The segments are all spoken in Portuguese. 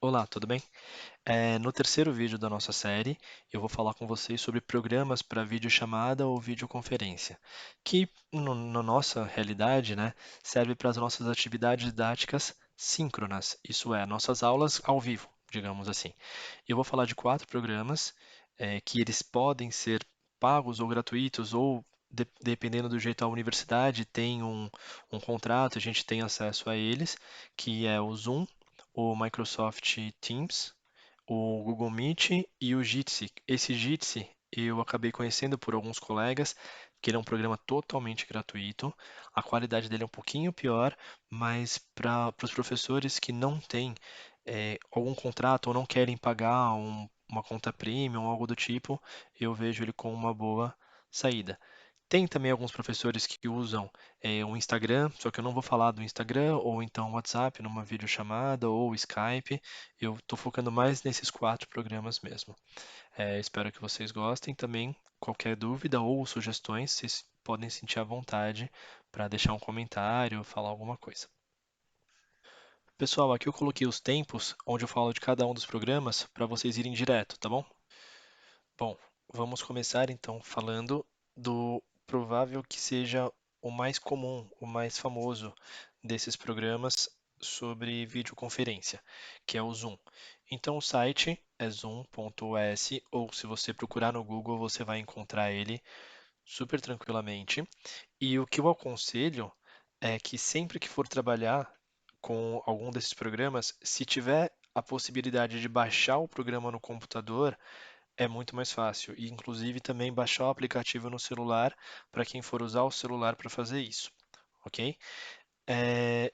Olá, tudo bem? No terceiro vídeo da nossa série, eu vou falar com vocês sobre programas para videochamada ou videoconferência, que na nossa realidade, né, serve para as nossas atividades didáticas síncronas, isso é, nossas aulas ao vivo, digamos assim. Eu vou falar de quatro programas, que eles podem ser pagos ou gratuitos, ou dependendo do jeito a universidade tem um contrato, a gente tem acesso a eles, que é o Zoom, o Microsoft Teams, o Google Meet e o Jitsi. Esse Jitsi eu acabei conhecendo por alguns colegas, que ele é um programa totalmente gratuito. A qualidade dele é um pouquinho pior, mas para os professores que não têm algum contrato ou não querem pagar uma conta premium, algo do tipo, eu vejo ele como uma boa saída. Tem também alguns professores que usam o Instagram, só que eu não vou falar do Instagram ou então WhatsApp numa videochamada ou Skype. Eu estou focando mais nesses quatro programas mesmo. Espero que vocês gostem também. Qualquer dúvida ou sugestões, vocês podem sentir à vontade para deixar um comentário ou falar alguma coisa. Pessoal, aqui eu coloquei os tempos onde eu falo de cada um dos programas para vocês irem direto, tá bom? Bom, vamos começar então falando do provável que seja o mais comum, o mais famoso desses programas sobre videoconferência, que é o Zoom. Então o site é zoom.us, ou se você procurar no Google, você vai encontrar ele super tranquilamente. E o que eu aconselho é que sempre que for trabalhar com algum desses programas, se tiver a possibilidade de baixar o programa no computador, é muito mais fácil. E inclusive também baixar o aplicativo no celular para quem for usar o celular para fazer isso, ok? É,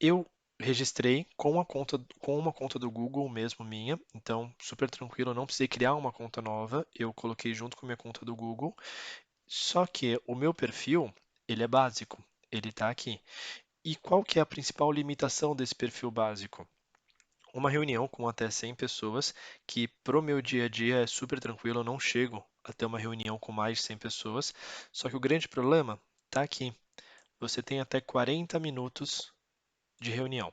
eu registrei com uma conta do Google mesmo minha, então super tranquilo, eu não precisei criar uma conta nova, eu coloquei junto com a minha conta do Google. Só que o meu perfil, ele é básico, ele está aqui. E qual que é a principal limitação desse perfil básico? Uma reunião com até 100 pessoas, que pro meu dia a dia é super tranquilo, eu não chego a ter uma reunião com mais de 100 pessoas. Só que o grande problema está aqui. Você tem até 40 minutos de reunião.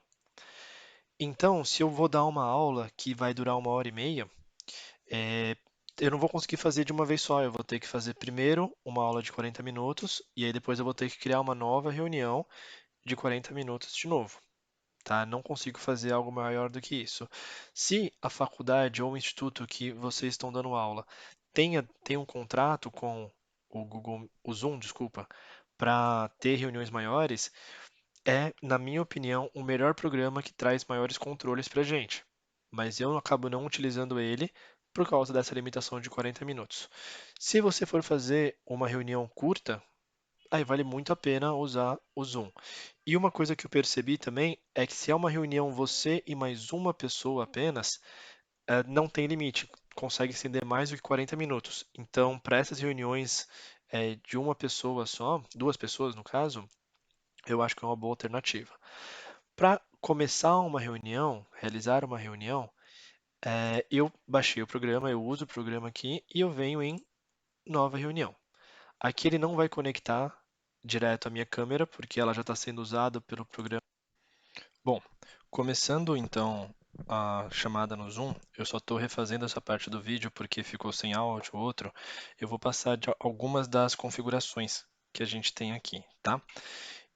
Então, se eu vou dar uma aula que vai durar 1 hora e meia, é, eu não vou conseguir fazer de uma vez só. Eu vou ter que fazer primeiro uma aula de 40 minutos e aí depois eu vou ter que criar uma nova reunião de 40 minutos de novo. Tá? Não consigo fazer algo maior do que isso. Se a faculdade ou o instituto que vocês estão dando aula tem um contrato com o Google, o Zoom, desculpa, para ter reuniões maiores, é, na minha opinião, o melhor programa que traz maiores controles para a gente. Mas eu acabo não utilizando ele por causa dessa limitação de 40 minutos. Se você for fazer uma reunião curta, aí vale muito a pena usar o Zoom. E uma coisa que eu percebi também é que se é uma reunião você e mais uma pessoa apenas, não tem limite, consegue estender mais do que 40 minutos. Então, para essas reuniões de uma pessoa só, duas pessoas no caso, eu acho que é uma boa alternativa. Para começar uma reunião, realizar uma reunião, eu baixei o programa, eu uso o programa aqui e eu venho em nova reunião. Aqui ele não vai conectar direto à minha câmera, porque ela já está sendo usada pelo programa. Bom, começando então a chamada no Zoom, eu só estou refazendo essa parte do vídeo porque ficou sem áudio ou outro. Eu vou passar de algumas das configurações que a gente tem aqui, tá?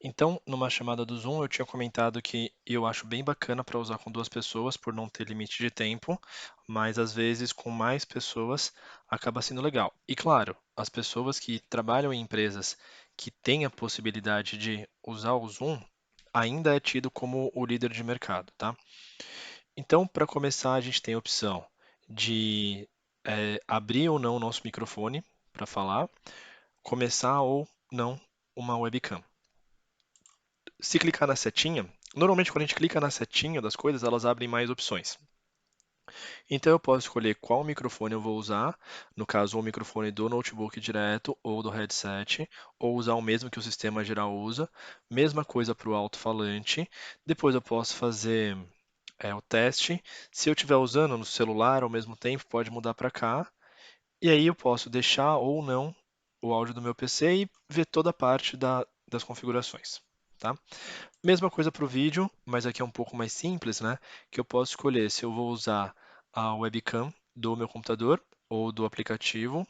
Então, numa chamada do Zoom, eu tinha comentado que eu acho bem bacana para usar com duas pessoas por não ter limite de tempo, mas às vezes com mais pessoas acaba sendo legal. E claro, as pessoas que trabalham em empresas que têm a possibilidade de usar o Zoom ainda é tido como o líder de mercado, tá? Então, para começar, a gente tem a opção de abrir ou não o nosso microfone para falar, começar ou não uma webcam. Se clicar na setinha, normalmente quando a gente clica na setinha das coisas, elas abrem mais opções. Então eu posso escolher qual microfone eu vou usar, no caso o microfone do notebook direto ou do headset, ou usar o mesmo que o sistema geral usa. Mesma coisa para o alto-falante. Depois eu posso fazer o teste. Se eu estiver usando no celular ao mesmo tempo, pode mudar para cá. E aí eu posso deixar ou não o áudio do meu PC e ver toda a parte das configurações. tá? Mesma coisa para o vídeo, mas aqui é um pouco mais simples, né? Que eu posso escolher se eu vou usar a webcam do meu computador ou do aplicativo.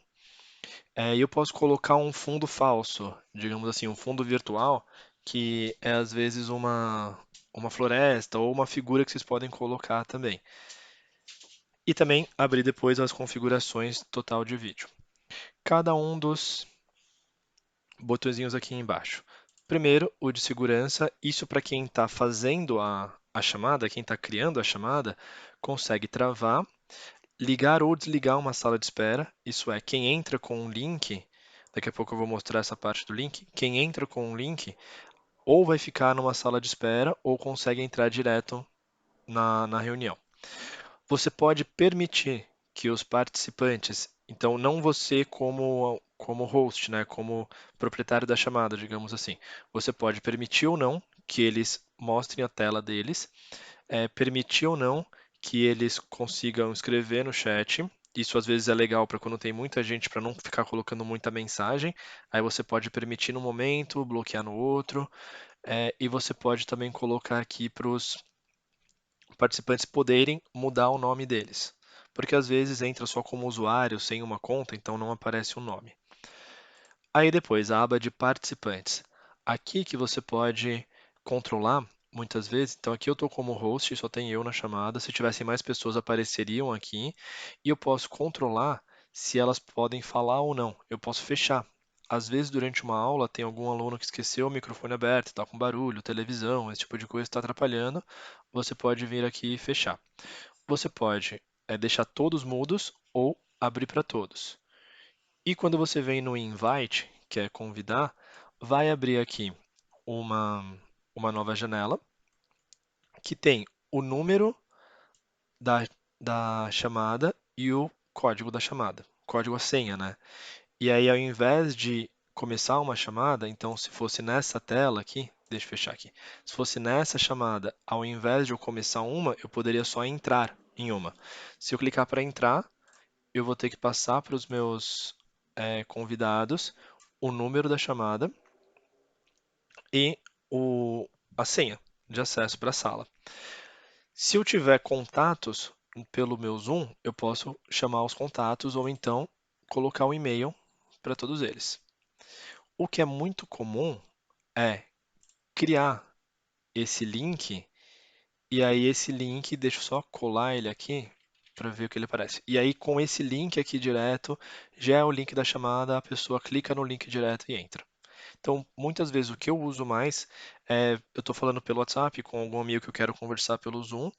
E eu posso colocar um fundo falso, digamos assim, um fundo virtual, que é às vezes uma floresta ou uma figura que vocês podem colocar também. E também abrir depois as configurações total de vídeo. Cada um dos botõezinhos aqui embaixo. Primeiro, o de segurança. Isso para quem está fazendo a chamada, quem está criando a chamada, consegue travar, ligar ou desligar uma sala de espera. Isso é, quem entra com um link, daqui a pouco eu vou mostrar essa parte do link, quem entra com um link ou vai ficar numa sala de espera ou consegue entrar direto na reunião. Você pode permitir que os participantes, então não você como host, né, como proprietário da chamada, digamos assim, você pode permitir ou não que eles mostrem a tela deles, permitir ou não que eles consigam escrever no chat. Isso às vezes é legal para quando tem muita gente, para não ficar colocando muita mensagem. Aí você pode permitir no momento, bloquear no outro, e você pode também colocar aqui para os participantes poderem mudar o nome deles. Porque às vezes entra só como usuário, sem uma conta, então não aparece o nome. Aí depois, a aba de participantes. Aqui que você pode controlar muitas vezes. Então aqui eu estou como host, só tem eu na chamada. Se tivessem mais pessoas, apareceriam aqui. E eu posso controlar se elas podem falar ou não. Eu posso fechar. Às vezes, durante uma aula, tem algum aluno que esqueceu o microfone aberto, está com barulho, televisão, esse tipo de coisa está atrapalhando. Você pode vir aqui e fechar. Você pode deixar todos mudos ou abrir para todos. E quando você vem no invite, que é convidar, vai abrir aqui uma, uma nova janela que tem o número da, da chamada e o código da chamada, código a senha, né? E aí, ao invés de começar uma chamada, então se fosse nessa tela aqui, deixa eu fechar aqui, se fosse nessa chamada, ao invés de eu começar uma, eu poderia só entrar em uma. Se eu clicar para entrar, eu vou ter que passar para os meus convidados o número da chamada e a senha de acesso para a sala. Se eu tiver contatos pelo meu Zoom, eu posso chamar os contatos ou então colocar um e-mail para todos eles. O que é muito comum é criar esse link e aí esse link, deixa eu só colar ele aqui para ver o que ele aparece. E aí com esse link aqui direto, já é o link da chamada, a pessoa clica no link direto e entra. Então, muitas vezes o que eu uso mais eu estou falando pelo WhatsApp com algum amigo que eu quero conversar pelo Zoom,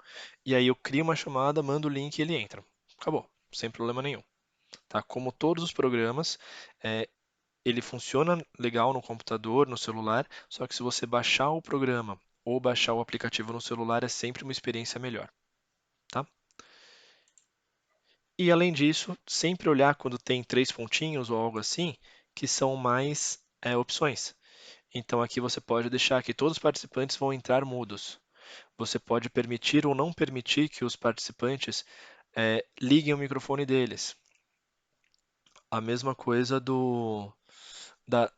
e aí eu crio uma chamada, mando o link e ele entra. Acabou, sem problema nenhum. Tá? Como todos os programas, ele funciona legal no computador, no celular, só que se você baixar o programa ou baixar o aplicativo no celular é sempre uma experiência melhor, tá? E além disso, sempre olhar quando tem três pontinhos ou algo assim, que são mais opções. Então aqui você pode deixar que todos os participantes vão entrar mudos. Você pode permitir ou não permitir que os participantes liguem o microfone deles. A mesma coisa da,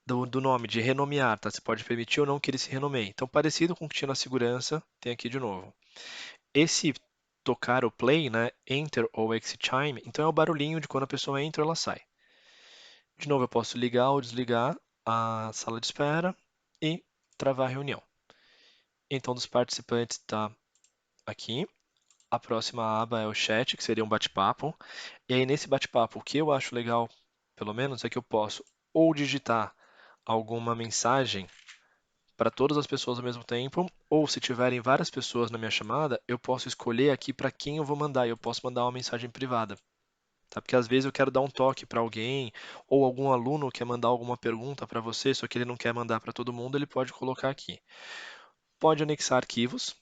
do nome, de renomear, tá? Você pode permitir ou não que ele se renomeie. Então, parecido com o que tinha na segurança, tem aqui de novo. Esse tocar o play, né? Enter ou exit chime, então é o barulhinho de quando a pessoa entra ou ela sai. De novo, eu posso ligar ou desligar a sala de espera e travar a reunião. Então, dos participantes está aqui. A próxima aba é o chat, que seria um bate-papo. E aí, nesse bate-papo, o que eu acho legal, pelo menos, é que eu posso ou digitar alguma mensagem para todas as pessoas ao mesmo tempo, ou se tiverem várias pessoas na minha chamada, eu posso escolher aqui para quem eu vou mandar. Eu posso mandar uma mensagem privada, tá? Porque às vezes eu quero dar um toque para alguém, ou algum aluno quer mandar alguma pergunta para você, só que ele não quer mandar para todo mundo, ele pode colocar aqui. Pode anexar arquivos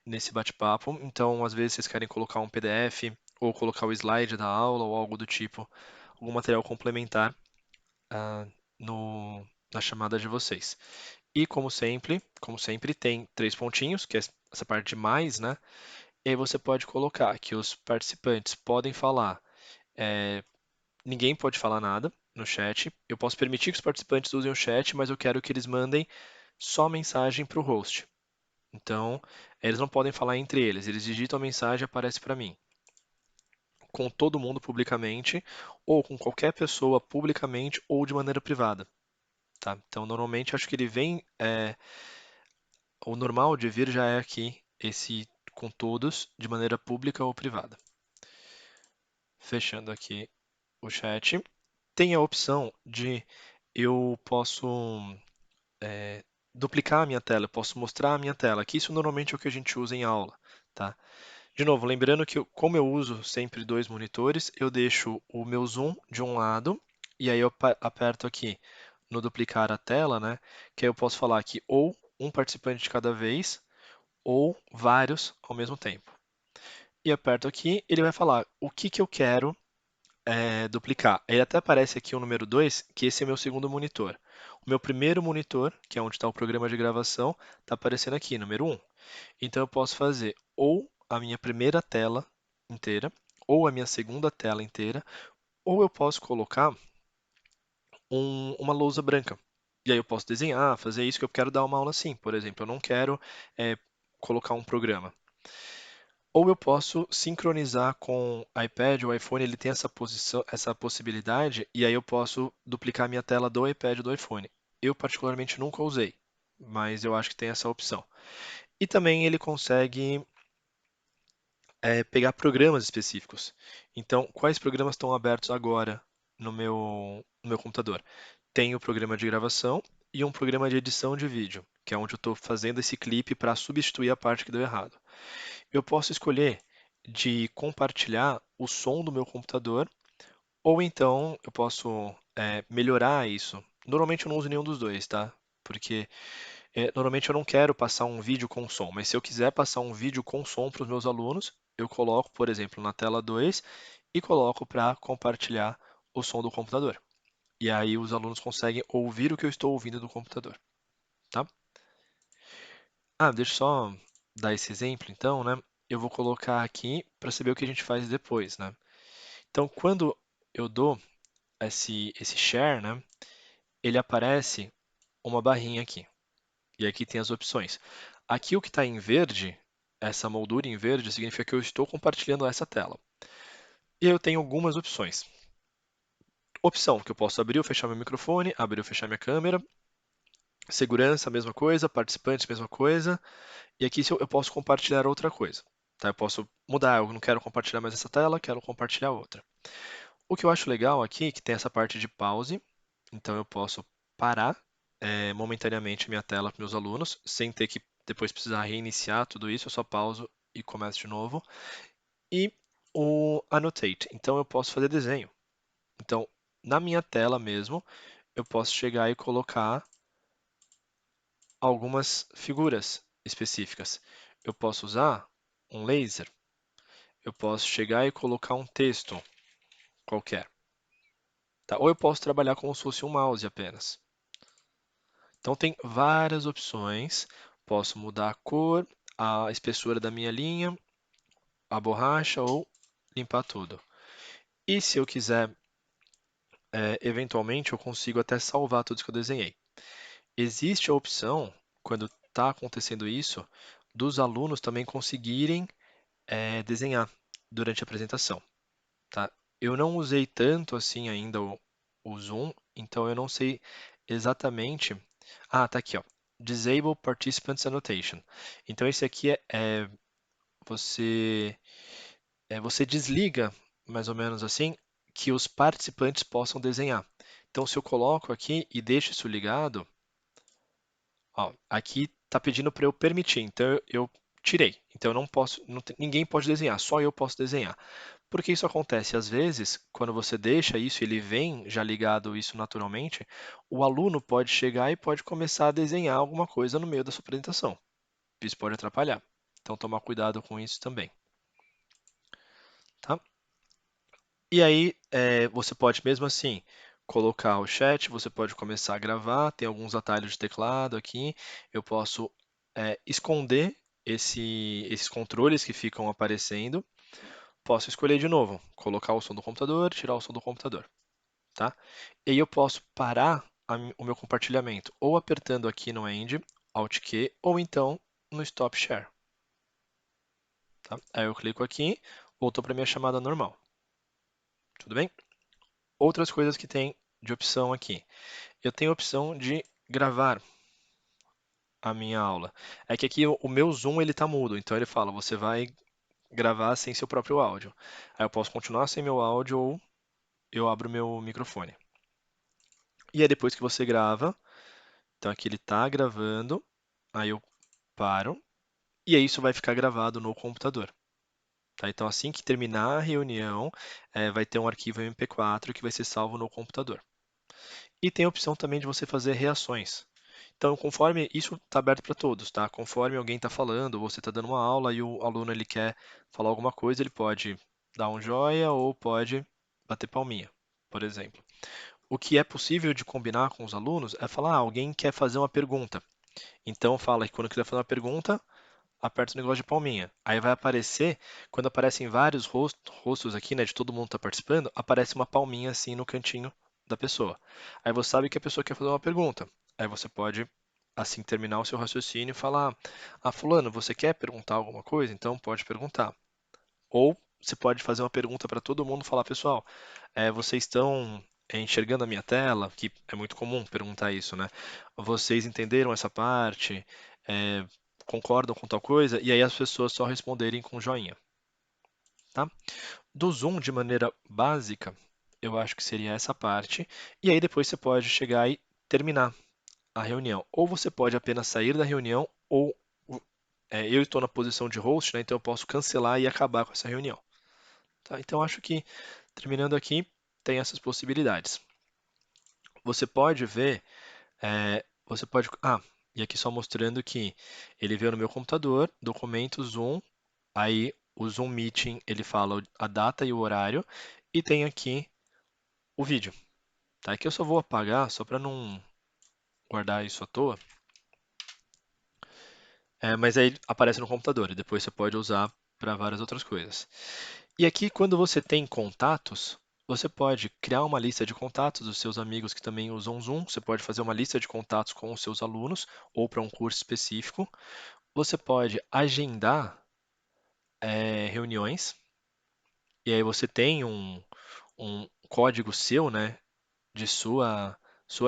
nesse bate-papo, então às vezes vocês querem colocar um PDF, ou colocar o slide da aula, ou algo do tipo, algum material complementar ah, no, na chamada de vocês. E como sempre, tem três pontinhos, que é essa parte de mais, né? E aí você pode colocar que os participantes podem falar, ninguém pode falar nada no chat. Eu posso permitir que os participantes usem o chat, mas eu quero que eles mandem só mensagem para o host. Então, eles não podem falar entre eles, eles digitam a mensagem e aparece para mim. Com todo mundo publicamente, ou com qualquer pessoa publicamente ou de maneira privada. Tá? Então, normalmente, acho que ele vem. O normal de vir já é aqui, esse com todos, de maneira pública ou privada. Fechando aqui o chat. Tem a opção de eu posso duplicar a minha tela, eu posso mostrar a minha tela, que isso normalmente é o que a gente usa em aula, tá? De novo, lembrando que como eu uso sempre dois monitores, eu deixo o meu zoom de um lado e aí eu aperto aqui no duplicar a tela, né? Que aí eu posso falar aqui ou um participante de cada vez ou vários ao mesmo tempo. E aperto aqui, ele vai falar o que que eu quero duplicar. Ele até aparece aqui o número 2, que esse é meu segundo monitor. O meu primeiro monitor, que é onde está o programa de gravação, está aparecendo aqui, número 1. Então eu posso fazer ou a minha primeira tela inteira, ou a minha segunda tela inteira, ou eu posso colocar uma lousa branca. E aí eu posso desenhar, fazer isso que eu quero dar uma aula assim. Por exemplo, eu não quero colocar um programa. Ou eu posso sincronizar com iPad ou iPhone, ele tem essa posição, essa possibilidade, e aí eu posso duplicar minha tela do iPad ou do iPhone. Eu particularmente nunca usei, mas eu acho que tem essa opção. E também ele consegue pegar programas específicos. Então, quais programas estão abertos agora no meu computador? Tem o programa de gravação e um programa de edição de vídeo, que é onde eu estou fazendo esse clipe para substituir a parte que deu errado. Eu posso escolher de compartilhar o som do meu computador, ou então eu posso melhorar isso. Normalmente eu não uso nenhum dos dois, tá? Porque normalmente eu não quero passar um vídeo com som, mas se eu quiser passar um vídeo com som para os meus alunos, eu coloco, por exemplo, na tela 2 e coloco para compartilhar o som do computador. E aí os alunos conseguem ouvir o que eu estou ouvindo do computador, tá? Ah, deixa eu só dar esse exemplo, então, né? Eu vou colocar aqui para saber o que a gente faz depois, né? Então, quando eu dou esse share, né? Ele aparece uma barrinha aqui. E aqui tem as opções. Aqui o que está em verde, essa moldura em verde, significa que eu estou compartilhando essa tela. E eu tenho algumas opções. Opção que eu posso abrir ou fechar meu microfone, abrir ou fechar minha câmera. Segurança, mesma coisa. Participantes, mesma coisa. E aqui eu posso compartilhar outra coisa. Tá? Eu posso mudar, eu não quero compartilhar mais essa tela, quero compartilhar outra. O que eu acho legal aqui é que tem essa parte de pause, então eu posso parar momentaneamente minha tela para meus alunos, sem ter que depois precisar reiniciar tudo isso, eu só pauso e começo de novo. E o Annotate, então eu posso fazer desenho. Então, na minha tela mesmo, eu posso chegar e colocar algumas figuras específicas. Eu posso usar um laser, eu posso chegar e colocar um texto qualquer. Tá? Ou eu posso trabalhar como se fosse um mouse apenas. Então tem várias opções. Posso mudar a cor, a espessura da minha linha, a borracha ou limpar tudo. E se eu quiser, eventualmente, eu consigo até salvar tudo isso que eu desenhei. Existe a opção, quando está acontecendo isso, dos alunos também conseguirem desenhar durante a apresentação. Tá? Eu não usei tanto assim ainda o Zoom, então eu não sei exatamente. Ah, tá aqui, ó. Disable Participants Annotation. Então esse aqui você você desliga mais ou menos assim que os participantes possam desenhar. Então se eu coloco aqui e deixo isso ligado, ó, aqui está pedindo para eu permitir, então eu tirei. Então eu não posso, ninguém pode desenhar, só eu posso desenhar. Por que isso acontece? Às vezes, quando você deixa isso, ele vem já ligado isso naturalmente, o aluno pode chegar e pode começar a desenhar alguma coisa no meio da sua apresentação. Isso pode atrapalhar. Então, tomar cuidado com isso também, tá? E aí, você pode mesmo assim colocar o chat, você pode começar a gravar, tem alguns atalhos de teclado aqui. Eu posso esconder esses controles que ficam aparecendo. Posso escolher de novo, colocar o som do computador, tirar o som do computador, tá? E aí eu posso parar o meu compartilhamento, ou apertando aqui no End, Alt Q, ou então no Stop Share. Tá? Aí eu clico aqui, voltou para minha chamada normal. Tudo bem? Outras coisas que tem de opção aqui. Eu tenho a opção de gravar a minha aula. É que aqui o meu Zoom ele tá mudo, então ele fala, você vai gravar sem seu próprio áudio. Aí eu posso continuar sem meu áudio ou eu abro meu microfone. E aí depois que você grava, então aqui ele tá gravando, aí eu paro e aí isso vai ficar gravado no computador. Tá? Então assim que terminar a reunião, vai ter um arquivo MP4 que vai ser salvo no computador. E tem a opção também de você fazer reações. Então, conforme isso está aberto para todos, tá? Conforme alguém está falando, ou você está dando uma aula e o aluno ele quer falar alguma coisa, ele pode dar um joia ou pode bater palminha, por exemplo. O que é possível de combinar com os alunos é falar, alguém quer fazer uma pergunta. Então fala que quando quiser fazer uma pergunta, aperta o negócio de palminha. Aí vai aparecer, quando aparecem vários rostos aqui, né, de todo mundo que está participando, aparece uma palminha assim no cantinho da pessoa. Aí você sabe que a pessoa quer fazer uma pergunta. Aí você pode, assim, terminar o seu raciocínio e falar: Ah, fulano, você quer perguntar alguma coisa? Então pode perguntar. Ou você pode fazer uma pergunta para todo mundo, falar: Pessoal, vocês estão enxergando a minha tela? Que é muito comum perguntar isso, né? Vocês entenderam essa parte? É, concordam com tal coisa? E aí as pessoas só responderem com joinha, tá? Do Zoom, de maneira básica, eu acho que seria essa parte. E aí depois você pode chegar e terminar a reunião. Ou você pode apenas sair da reunião, ou eu estou na posição de host, né? Então eu posso cancelar e acabar com essa reunião. Tá? Então acho que terminando aqui tem essas possibilidades. Você pode ver, você pode, e aqui só mostrando que ele veio no meu computador, documentos, Zoom, aí o Zoom Meeting ele fala a data e o horário e tem aqui o vídeo. Tá? Aqui eu só vou apagar só para não guardar isso à toa. Mas aí aparece no computador e depois você pode usar para várias outras coisas. E aqui, quando você tem contatos, você pode criar uma lista de contatos dos seus amigos que também usam Zoom. Você pode fazer uma lista de contatos com os seus alunos ou para um curso específico. Você pode agendar reuniões. E aí você tem um código seu, né, de sua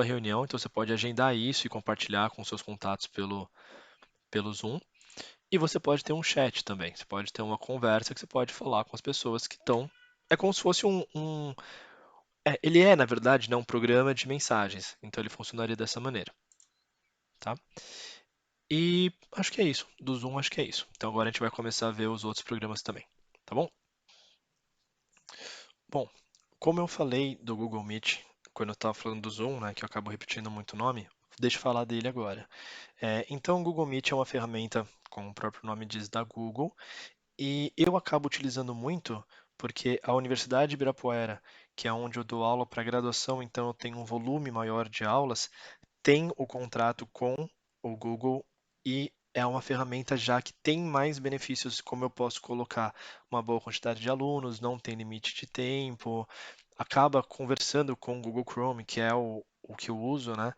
reunião. Então você pode agendar isso e compartilhar com seus contatos pelo Zoom. E você pode ter um chat também. Você pode ter uma conversa que você pode falar com as pessoas que estão. É como se fosse ele é, na verdade, né, um programa de mensagens. Então ele funcionaria dessa maneira, tá? E acho que é isso. Do Zoom, acho que é isso. Então agora a gente vai começar a ver os outros programas também, tá bom? Bom, como eu falei do Google Meet quando eu estava falando do Zoom, né, que eu acabo repetindo muito o nome, deixa eu falar dele agora. Então, o Google Meet é uma ferramenta, como o próprio nome diz, da Google. E eu acabo utilizando muito porque a Universidade de Ibirapuera, que é onde eu dou aula para graduação, então eu tenho um volume maior de aulas, tem o contrato com o Google e é uma ferramenta já que tem mais benefícios, como eu posso colocar uma boa quantidade de alunos, não tem limite de tempo, acaba conversando com o Google Chrome, que é o que eu uso, né?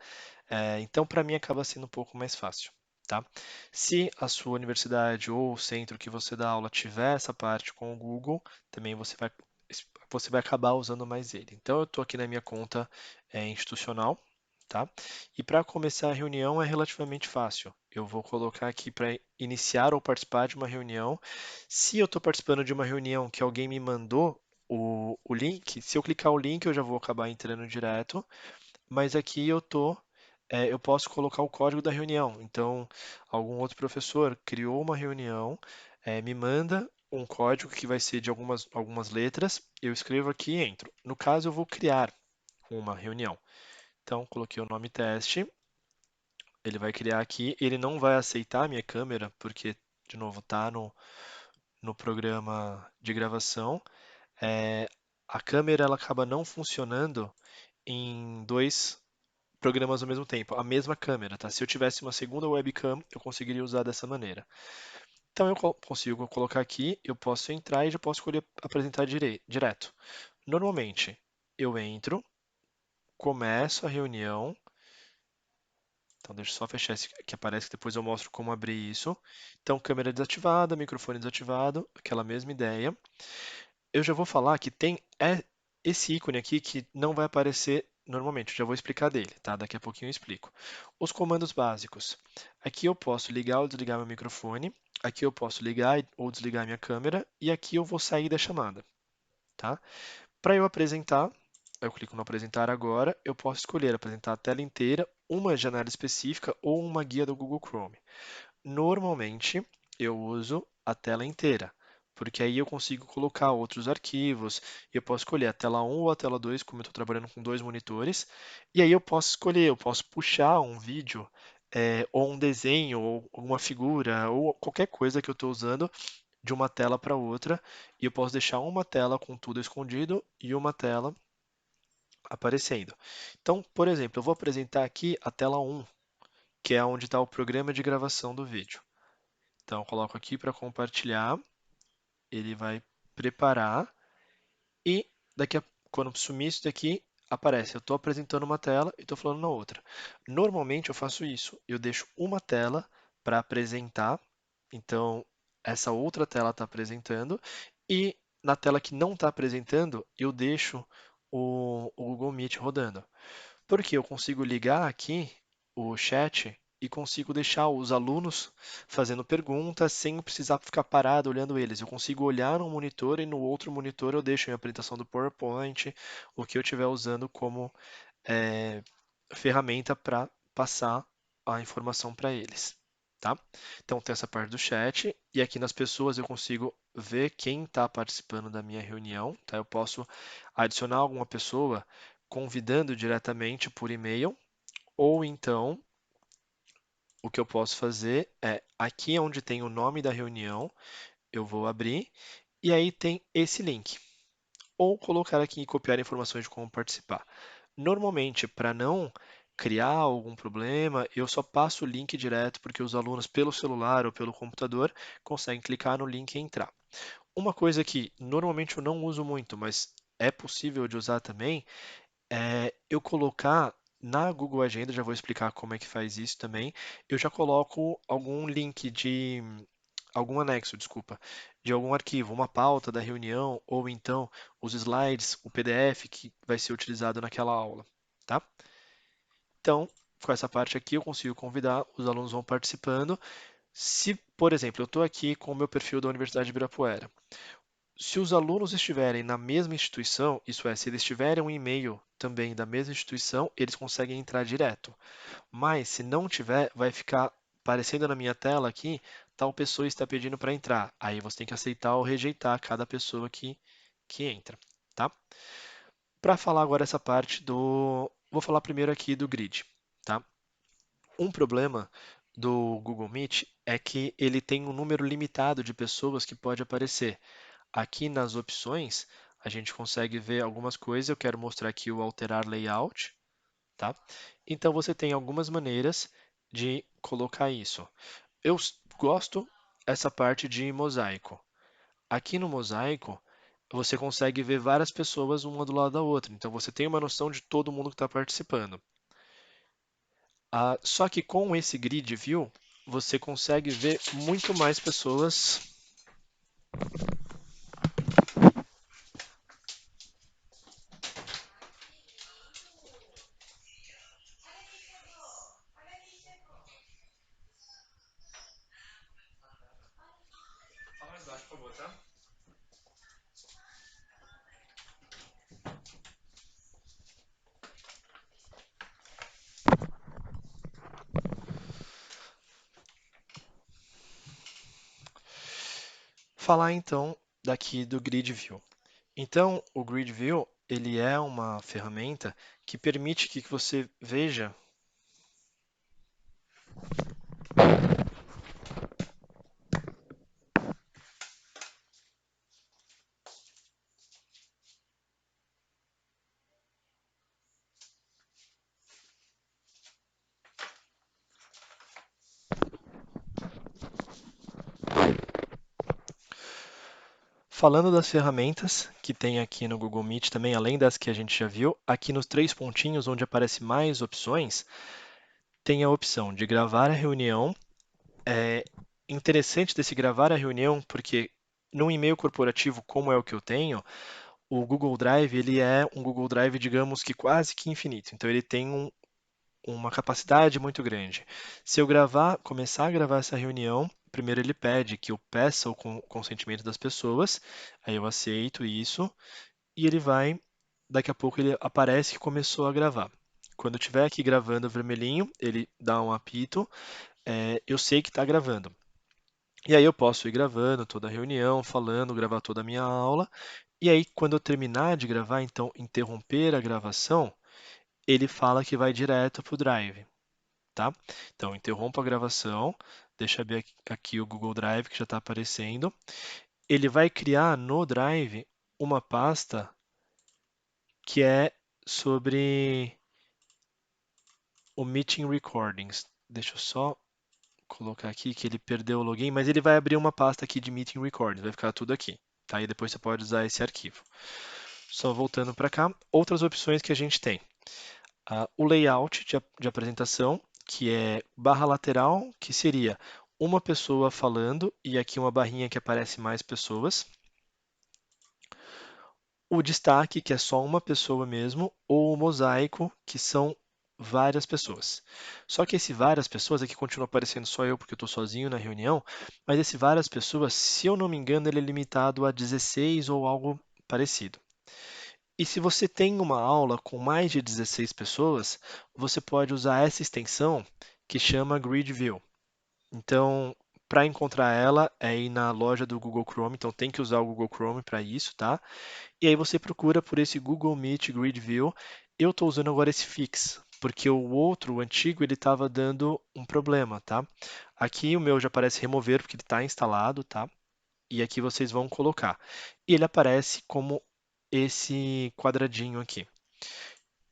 Então, para mim, acaba sendo um pouco mais fácil, tá? Se a sua universidade ou o centro que você dá aula tiver essa parte com o Google, também você vai acabar usando mais ele. Então, eu estou aqui na minha conta institucional, tá? E para começar a reunião é relativamente fácil. Eu vou colocar aqui para iniciar ou participar de uma reunião. Se eu estou participando de uma reunião que alguém me mandou o link, se eu clicar o link, eu já vou acabar entrando direto, mas aqui eu posso colocar o código da reunião. Então, algum outro professor criou uma reunião, me manda um código que vai ser de algumas letras, eu escrevo aqui e entro. No caso, eu vou criar uma reunião. Então, coloquei o nome teste, ele vai criar aqui, ele não vai aceitar a minha câmera, porque, de novo, está no programa de gravação. É, a câmera ela acaba não funcionando em dois programas ao mesmo tempo, a mesma câmera, tá? Se eu tivesse uma segunda webcam, eu conseguiria usar dessa maneira. Então eu consigo colocar aqui, eu posso entrar e já posso escolher apresentar direto. Normalmente, eu entro, começo a reunião Então, deixa eu só fechar esse que aparece, que depois eu mostro como abrir isso. Então, câmera desativada, microfone desativado, aquela mesma ideia. Eu já vou falar que tem esse ícone aqui que não vai aparecer normalmente, eu já vou explicar dele, tá? Daqui a pouquinho eu explico. Os comandos básicos. Aqui eu posso ligar ou desligar meu microfone, aqui eu posso ligar ou desligar minha câmera, e aqui eu vou sair da chamada, tá? Para eu apresentar, eu clico no apresentar agora, eu posso escolher apresentar a tela inteira, uma janela específica ou uma guia do Google Chrome. Normalmente, eu uso a tela inteira, porque aí eu consigo colocar outros arquivos, e eu posso escolher a tela 1 ou a tela 2, como eu estou trabalhando com dois monitores, e aí eu posso escolher, eu posso puxar um vídeo, ou um desenho, ou uma figura, ou qualquer coisa que eu estou usando de uma tela para outra, e eu posso deixar uma tela com tudo escondido e uma tela aparecendo. Então, por exemplo, eu vou apresentar aqui a tela 1, que é onde está o programa de gravação do vídeo. Então, eu coloco aqui para compartilhar, ele vai preparar e quando sumir isso daqui, aparece. Eu estou apresentando uma tela e estou falando na outra. Normalmente eu faço isso, eu deixo uma tela para apresentar, então essa outra tela está apresentando, e na tela que não está apresentando, eu deixo o Google Meet rodando. Porque eu consigo ligar aqui o chat e consigo deixar os alunos fazendo perguntas sem precisar ficar parado olhando eles. Eu consigo olhar num monitor e no outro monitor eu deixo a minha apresentação do PowerPoint, o que eu estiver usando como eh, ferramenta para passar a informação para eles. Tá? Então tem essa parte do chat e aqui nas pessoas eu consigo ver quem está participando da minha reunião. Tá? Eu posso adicionar alguma pessoa convidando diretamente por e-mail, ou então o que eu posso fazer é, aqui onde tem o nome da reunião, eu vou abrir e aí tem esse link. Ou colocar aqui e copiar informações de como participar. Normalmente, para não criar algum problema, eu só passo o link direto, porque os alunos, pelo celular ou pelo computador, conseguem clicar no link e entrar. Uma coisa que normalmente eu não uso muito, mas é possível de usar também, eu colocar na Google Agenda, já vou explicar como é que faz isso também, eu já coloco algum link de algum anexo, desculpa, de algum arquivo, uma pauta da reunião ou então os slides, o PDF que vai ser utilizado naquela aula, tá? Então, com essa parte aqui eu consigo convidar, os alunos vão participando. Se, por exemplo, eu estou aqui com o meu perfil da Universidade de Ibirapuera, se os alunos estiverem na mesma instituição, isso é, se eles tiverem um e-mail também da mesma instituição, eles conseguem entrar direto. Mas se não tiver, vai ficar aparecendo na minha tela aqui, tal pessoa está pedindo para entrar. Aí você tem que aceitar ou rejeitar cada pessoa que entra, tá? Para falar agora essa parte do... Vou falar primeiro aqui do grid, tá? Um problema do Google Meet é que ele tem um número limitado de pessoas que pode aparecer. Aqui nas opções, a gente consegue ver algumas coisas. Eu quero mostrar aqui o alterar layout, tá? Então você tem algumas maneiras de colocar isso. Eu gosto essa parte de mosaico. Aqui no mosaico, você consegue ver várias pessoas uma do lado da outra. Então você tem uma noção de todo mundo que está participando. Só que com esse grid view, você consegue ver muito mais pessoas. Fala mais baixo, por favor, tá? Falar então daqui do Grid View. Então, o Grid View, ele é uma ferramenta que permite que você veja. Falando das ferramentas que tem aqui no Google Meet também, além das que a gente já viu, aqui nos três pontinhos onde aparece mais opções, tem a opção de gravar a reunião. É interessante desse gravar a reunião, porque num e-mail corporativo, como é o que eu tenho, o Google Drive, ele é um Google Drive, digamos que quase que infinito. Então, ele tem uma capacidade muito grande. Se eu começar a gravar essa reunião, primeiro ele pede que eu peça o consentimento das pessoas, aí eu aceito isso, e daqui a pouco ele aparece que começou a gravar. Quando eu estiver aqui gravando vermelhinho, ele dá um apito, eu sei que está gravando. E aí eu posso ir gravando toda a reunião, falando, gravar toda a minha aula. E aí, quando eu terminar de gravar, então interromper a gravação, ele fala que vai direto para o Drive, tá? Então, interrompo a gravação, deixa eu abrir aqui o Google Drive que já está aparecendo. Ele vai criar no Drive uma pasta que é sobre o Meeting Recordings. Deixa eu só colocar aqui que ele perdeu o login, mas ele vai abrir uma pasta aqui de Meeting Recordings, vai ficar tudo aqui, tá? E depois você pode usar esse arquivo. Só voltando para cá, outras opções que a gente tem. O layout de apresentação, que é barra lateral, que seria uma pessoa falando e aqui uma barrinha que aparece mais pessoas. O destaque, que é só uma pessoa mesmo, ou o mosaico, que são várias pessoas. Só que esse várias pessoas aqui continua aparecendo só eu porque eu estou sozinho na reunião, mas esse várias pessoas, se eu não me engano, ele é limitado a 16 ou algo parecido. E se você tem uma aula com mais de 16 pessoas, você pode usar essa extensão que chama Grid View. Então, para encontrar ela, é ir na loja do Google Chrome, então tem que usar o Google Chrome para isso, tá? E aí você procura por esse Google Meet Grid View. Eu estou usando agora esse Fix, porque o outro, o antigo, ele estava dando um problema, tá? Aqui o meu já aparece remover, porque ele está instalado, tá? E aqui vocês vão colocar. E ele aparece como esse quadradinho aqui.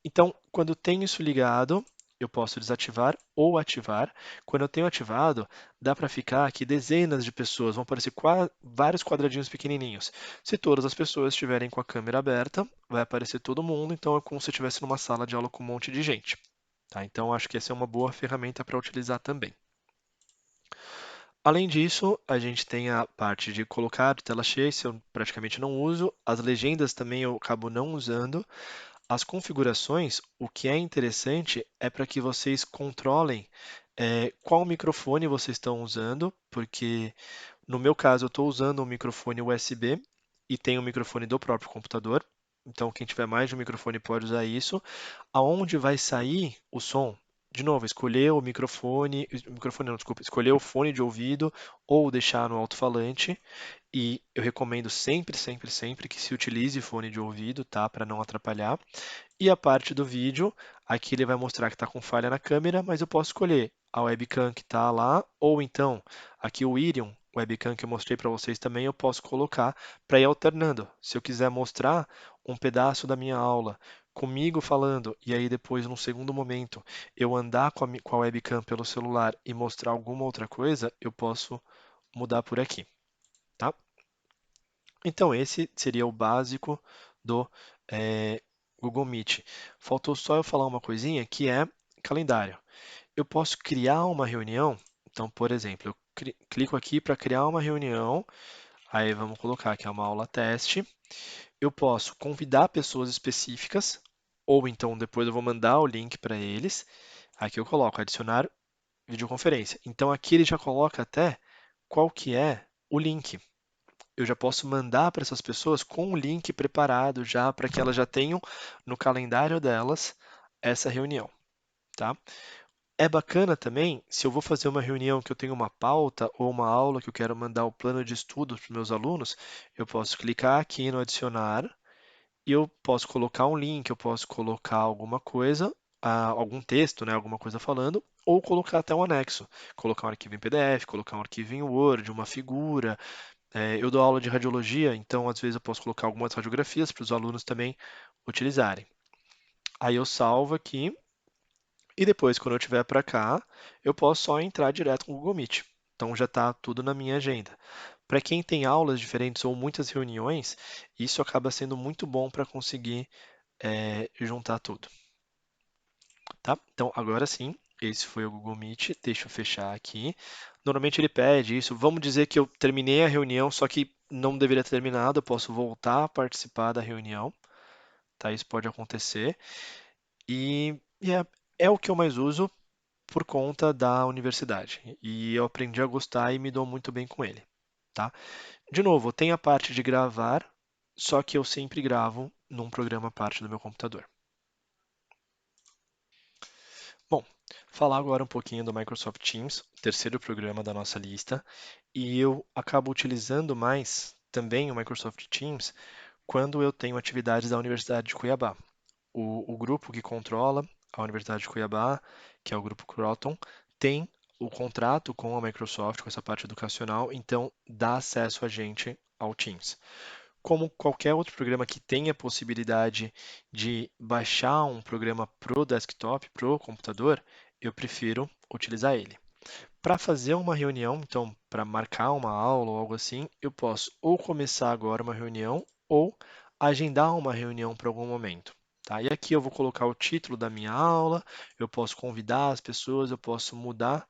Então, quando eu tenho isso ligado, eu posso desativar ou ativar. Quando eu tenho ativado, dá para ficar aqui dezenas de pessoas, vão aparecer vários quadradinhos pequenininhos. Se todas as pessoas estiverem com a câmera aberta, vai aparecer todo mundo, então é como se eu estivesse numa sala de aula com um monte de gente. Tá? Então, acho que essa é uma boa ferramenta para utilizar também. Além disso, a gente tem a parte de colocar tela cheia, isso eu praticamente não uso. As legendas também eu acabo não usando. As configurações, o que é interessante é para que vocês controlem qual microfone vocês estão usando, porque no meu caso eu estou usando um microfone USB e tem um microfone do próprio computador. Então, quem tiver mais de um microfone pode usar isso. Aonde vai sair o som? De novo, escolher o microfone não, desculpa, escolher o fone de ouvido ou deixar no alto-falante. E eu recomendo sempre, sempre, sempre que se utilize fone de ouvido, tá? Para não atrapalhar. E a parte do vídeo, aqui ele vai mostrar que está com falha na câmera, mas eu posso escolher a webcam que está lá, ou então aqui o Irion, webcam que eu mostrei para vocês também, eu posso colocar para ir alternando. Se eu quiser mostrar um pedaço da minha aula comigo falando, e aí depois, num segundo momento, eu andar com a webcam pelo celular e mostrar alguma outra coisa, eu posso mudar por aqui, tá? Então, esse seria o básico do Google Meet. Faltou só eu falar uma coisinha que é calendário. Eu posso criar uma reunião. Então, por exemplo, eu clico aqui para criar uma reunião. Aí vamos colocar que é uma aula teste. Eu posso convidar pessoas específicas, ou então depois eu vou mandar o link para eles. Aqui eu coloco adicionar videoconferência. Então aqui ele já coloca até qual que é o link. Eu já posso mandar para essas pessoas com o link preparado já para que elas já tenham no calendário delas essa reunião, tá? É bacana também, se eu vou fazer uma reunião que eu tenho uma pauta ou uma aula que eu quero mandar o plano de estudos para os meus alunos, eu posso clicar aqui no adicionar e eu posso colocar um link, eu posso colocar alguma coisa, algum texto, né, alguma coisa falando, ou colocar até um anexo, colocar um arquivo em PDF, colocar um arquivo em Word, uma figura, eu dou aula de radiologia, então às vezes eu posso colocar algumas radiografias para os alunos também utilizarem. Aí eu salvo aqui e depois, quando eu estiver para cá, eu posso só entrar direto com o Google Meet. Então já está tudo na minha agenda. Para quem tem aulas diferentes ou muitas reuniões, isso acaba sendo muito bom para conseguir juntar tudo. tá? Então, agora sim, esse foi o Google Meet. Deixa eu fechar aqui. Normalmente ele pede isso. Vamos dizer que eu terminei a reunião, só que não deveria ter terminado. Eu posso voltar a participar da reunião, tá? Isso pode acontecer. E é o que eu mais uso por conta da universidade. E eu aprendi a gostar e me dou muito bem com ele, tá? De novo, tem a parte de gravar, só que eu sempre gravo num programa à parte do meu computador. Bom, falar agora um pouquinho do Microsoft Teams, o terceiro programa da nossa lista, e eu acabo utilizando mais também o Microsoft Teams quando eu tenho atividades da Universidade de Cuiabá. O grupo que controla a Universidade de Cuiabá, que é o grupo Croton, tem o contrato com a Microsoft, com essa parte educacional, então dá acesso a gente ao Teams. Como qualquer outro programa que tenha a possibilidade de baixar um programa pro desktop, pro computador, eu prefiro utilizar ele. Para fazer uma reunião, então, para marcar uma aula ou algo assim, eu posso ou começar agora uma reunião ou agendar uma reunião para algum momento. Tá? E aqui eu vou colocar o título da minha aula, eu posso convidar as pessoas, eu posso mudar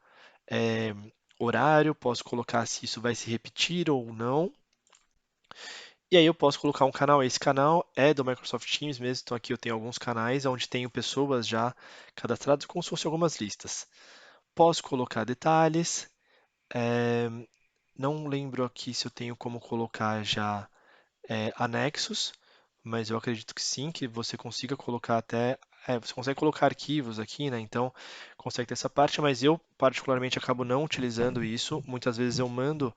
eh, horário, posso colocar se isso vai se repetir ou não. E aí eu posso colocar um canal. Esse canal é do Microsoft Teams mesmo, então aqui eu tenho alguns canais onde tenho pessoas já cadastradas como se fossem algumas listas. Posso colocar detalhes. eh, não lembro aqui se eu tenho como colocar já anexos, mas eu acredito que sim, que você consiga colocar até. Você consegue colocar arquivos aqui, né? Então consegue ter essa parte, mas eu particularmente acabo não utilizando isso. Muitas vezes eu mando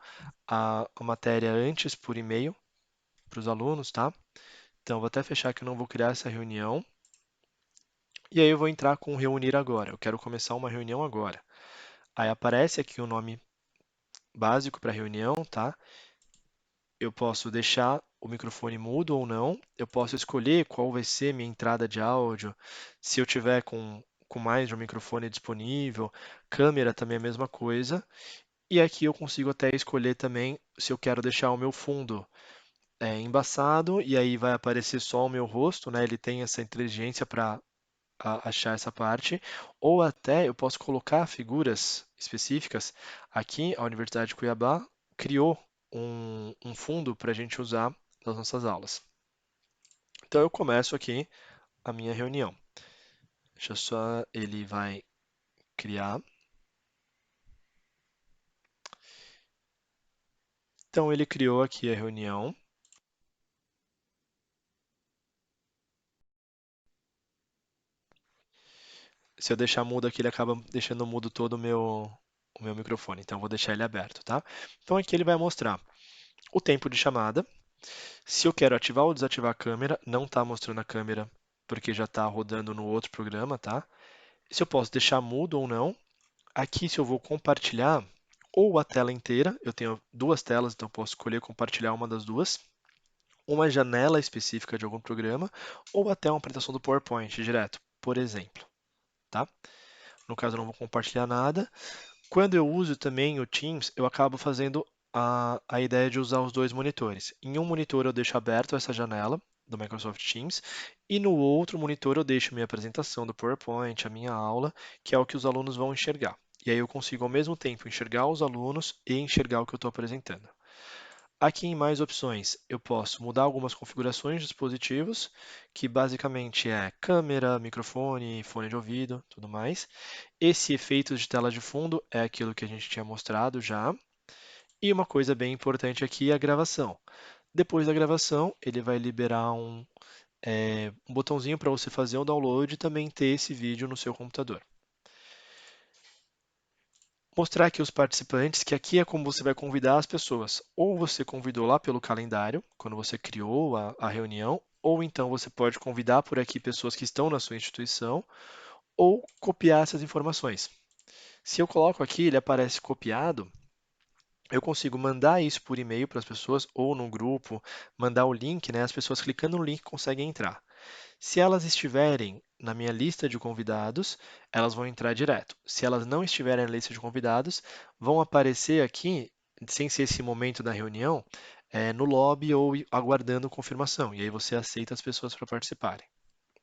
a matéria antes por e-mail para os alunos, tá? Então vou até fechar que eu não vou criar essa reunião. E aí eu vou entrar com reunir agora. Eu quero começar uma reunião agora. Aí aparece aqui o nome básico para a reunião, tá? Eu posso deixar o microfone mudo ou não. Eu posso escolher qual vai ser minha entrada de áudio, se eu tiver com mais de um microfone disponível. Câmera também é a mesma coisa. E aqui eu consigo até escolher também se eu quero deixar o meu fundo embaçado e aí vai aparecer só o meu rosto, né? Ele tem essa inteligência para achar essa parte, ou até eu posso colocar figuras específicas. Aqui, a Universidade de Cuiabá criou um fundo para a gente usar nas nossas aulas. Então, eu começo aqui a minha reunião. Deixa eu só, ele vai criar. Então, ele criou aqui a reunião. Se eu deixar mudo aqui, ele acaba deixando mudo todo o meu microfone. Então, eu vou deixar ele aberto, tá? Então, aqui ele vai mostrar o tempo de chamada. Se eu quero ativar ou desativar a câmera, não está mostrando a câmera porque já está rodando no outro programa, tá? Se eu posso deixar mudo ou não. Aqui, se eu vou compartilhar ou a tela inteira, eu tenho duas telas, então eu posso escolher compartilhar uma das duas, uma janela específica de algum programa, ou até uma apresentação do PowerPoint direto, por exemplo, tá? No caso, eu não vou compartilhar nada. Quando eu uso também o Teams, eu acabo fazendo a ideia de usar os dois monitores. Em um monitor eu deixo aberto essa janela do Microsoft Teams e no outro monitor eu deixo minha apresentação do PowerPoint, a minha aula, que é o que os alunos vão enxergar. E aí eu consigo ao mesmo tempo enxergar os alunos e enxergar o que eu estou apresentando. Aqui em mais opções, eu posso mudar algumas configurações de dispositivos, que basicamente é câmera, microfone, fone de ouvido, tudo mais. Esse efeito de tela de fundo é aquilo que a gente tinha mostrado já. E uma coisa bem importante aqui é a gravação. Depois da gravação, ele vai liberar um botãozinho para você fazer o download e também ter esse vídeo no seu computador. Mostrar aqui os participantes, que aqui é como você vai convidar as pessoas. Ou você convidou lá pelo calendário, quando você criou a reunião, ou então você pode convidar por aqui pessoas que estão na sua instituição, ou copiar essas informações. Se eu coloco aqui, ele aparece copiado, eu consigo mandar isso por e-mail para as pessoas ou no grupo, mandar o link, né? As pessoas clicando no link conseguem entrar. Se elas estiverem na minha lista de convidados, elas vão entrar direto. Se elas não estiverem na lista de convidados, vão aparecer aqui, sem ser esse momento da reunião, no lobby ou aguardando confirmação. E aí você aceita as pessoas para participarem.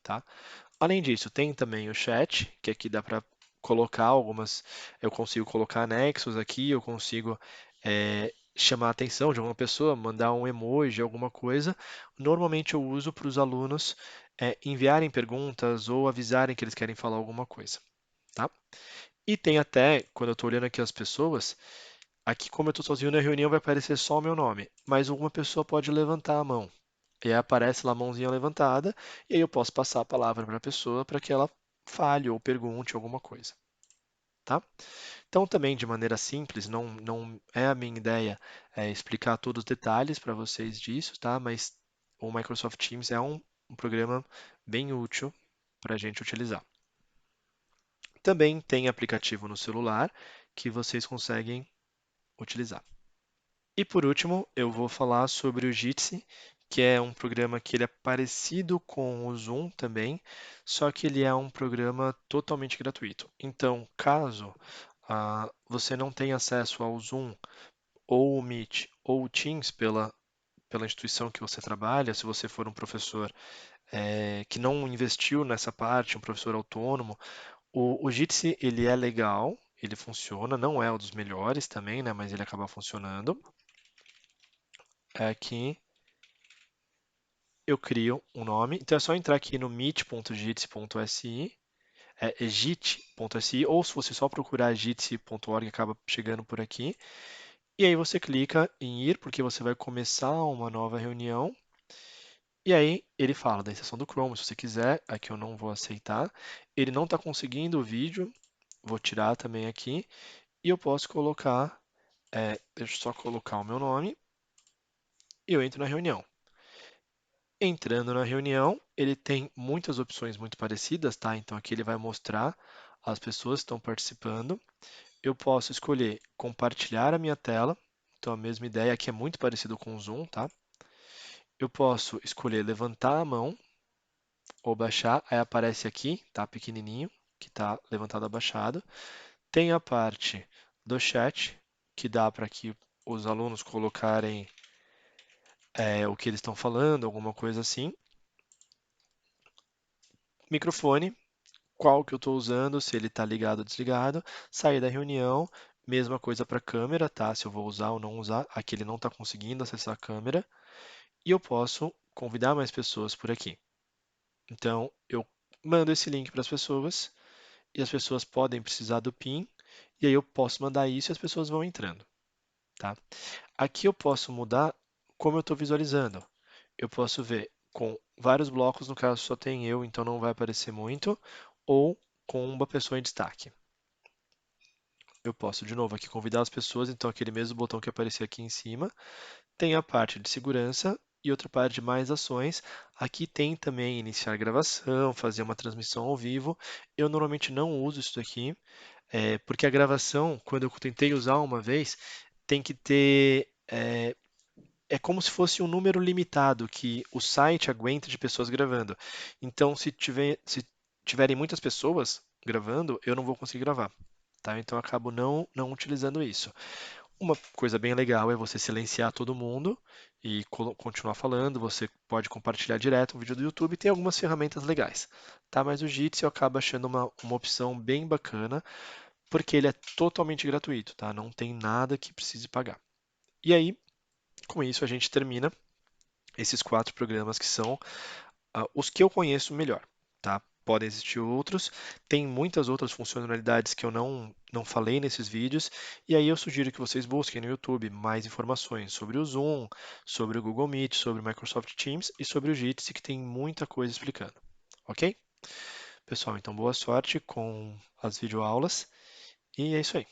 tá? Além disso, tem também o chat, que aqui dá para colocar algumas, eu consigo colocar anexos aqui, eu consigo chamar a atenção de alguma pessoa, mandar um emoji, alguma coisa. Normalmente eu uso para os alunos enviarem perguntas ou avisarem que eles querem falar alguma coisa, tá? E tem até, quando eu estou olhando aqui as pessoas, aqui como eu estou sozinho na reunião vai aparecer só o meu nome, mas alguma pessoa pode levantar a mão. E aí aparece lá a mãozinha levantada, e aí eu posso passar a palavra para a pessoa para que ela fale ou pergunte alguma coisa, tá? Então, também de maneira simples, não é a minha ideia explicar todos os detalhes para vocês disso, tá? Mas o Microsoft Teams é um programa bem útil para a gente utilizar. Também tem aplicativo no celular que vocês conseguem utilizar. E por último, eu vou falar sobre o Jitsi, que é um programa que ele é parecido com o Zoom também, só que ele é um programa totalmente gratuito. Então, caso você não tenha acesso ao Zoom, ou o Meet, ou o Teams pela instituição que você trabalha, se você for um professor que não investiu nessa parte, um professor autônomo, o Jitsi ele é legal, ele funciona, não é um dos melhores também, né, mas ele acaba funcionando. Aqui eu crio um nome. Então é só entrar aqui no meet.jitsi.si, é jit.si, ou se você só procurar jitsi.org, acaba chegando por aqui. E aí você clica em ir, porque você vai começar uma nova reunião. E aí ele fala da extensão do Chrome, se você quiser, aqui eu não vou aceitar. Ele não está conseguindo o vídeo, vou tirar também aqui. E eu posso colocar, deixa eu só colocar o meu nome, e eu entro na reunião. Entrando na reunião, ele tem muitas opções muito parecidas, tá? Então aqui ele vai mostrar as pessoas que estão participando. Eu posso escolher compartilhar a minha tela, então a mesma ideia aqui é muito parecido com o Zoom, tá? Eu posso escolher levantar a mão ou baixar, aí aparece aqui, tá pequenininho, que tá levantado ou abaixado. Tem a parte do chat, que dá para que os alunos colocarem o que eles estão falando, alguma coisa assim. Microfone, qual que eu estou usando, se ele está ligado ou desligado. Sair da reunião, mesma coisa para a câmera, tá? Se eu vou usar ou não usar. Aqui ele não está conseguindo acessar a câmera. E eu posso convidar mais pessoas por aqui. Então, eu mando esse link para as pessoas e as pessoas podem precisar do PIN. E aí eu posso mandar isso e as pessoas vão entrando, tá? Aqui eu posso mudar como eu estou visualizando. Eu posso ver com vários blocos, no caso só tem eu, então não vai aparecer muito, ou com uma pessoa em destaque. Eu posso, de novo, aqui convidar as pessoas, então aquele mesmo botão que aparecia aqui em cima. Tem a parte de segurança e outra parte de mais ações. Aqui tem também iniciar gravação, fazer uma transmissão ao vivo. Eu normalmente não uso isso daqui, porque a gravação, quando eu tentei usar uma vez, tem que ter. É como se fosse um número limitado que o site aguenta de pessoas gravando. Então, se tiverem muitas pessoas gravando, eu não vou conseguir gravar. Tá? Então, eu acabo não utilizando isso. Uma coisa bem legal é você silenciar todo mundo e continuar falando. Você pode compartilhar direto um vídeo do YouTube. Tem algumas ferramentas legais, tá? Mas o Jitsi eu acabo achando uma opção bem bacana, porque ele é totalmente gratuito, tá? Não tem nada que precise pagar. E aí, com isso, a gente termina esses 4 programas que são os que eu conheço melhor, tá? Podem existir outros, tem muitas outras funcionalidades que eu não falei nesses vídeos, e aí eu sugiro que vocês busquem no YouTube mais informações sobre o Zoom, sobre o Google Meet, sobre o Microsoft Teams e sobre o Jitsi, que tem muita coisa explicando, ok? Pessoal, então boa sorte com as videoaulas, e é isso aí.